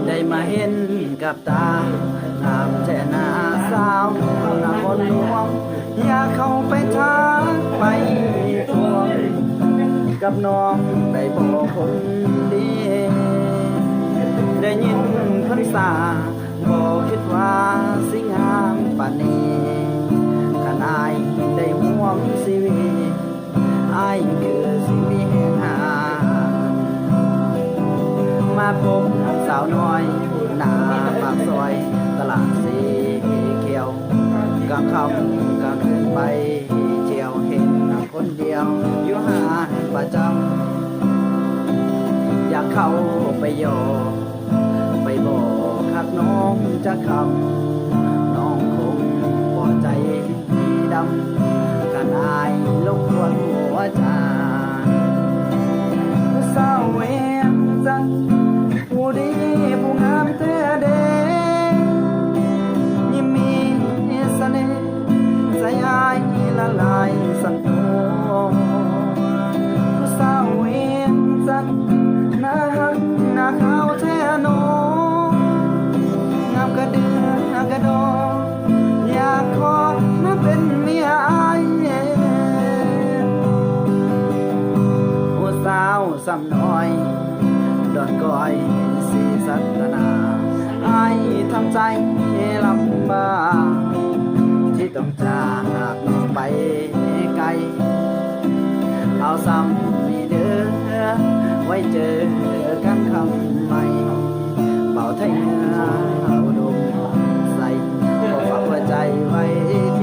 ได้มาเห็นกับตางามแท่หน้าสาวหน้ามนต์หลวงอยากเข้าไปทักไปทวงกับน้องได้บอกคนดี ได้ยินเพิ่นสาบอกคิดว่าสิงามปานนี้คันอายได้ห่วงชีวิตอายคือสิมีแห่งหามาพบสาวน้อยหน้าปากซอยตลาดสีเขียวกลางค่ำกลางคืนไปเที่ยวเห็นคนเดียวอยู่หาดประจำอยากเข้าไปโยไปบอกคักน้องจะคำน้องคงบ่ใจดำกันอายลงควรหัวใจสาวเวียงจันทร์ผู้ดีผู้งามแท้เด้ยิ่งมีเสน่ห์ใจอายละลายสั่นตัวสาวเวียงจันทร์น่าฮักน่าขาวแท้น้องงามกระเดือกระดออยากขอมาเป็นเมียอายโอ้สาวสำน้อยดอนก้อยสีสัตนาอายทำใจลำบากที่ต้องจากน้องไปไกลเอาซ้ำนี่เด้อไว้เจอกันคำใหม่เป่าไทยเนื้อเอาดมใส่ขอฝากหัวใจไว้ที่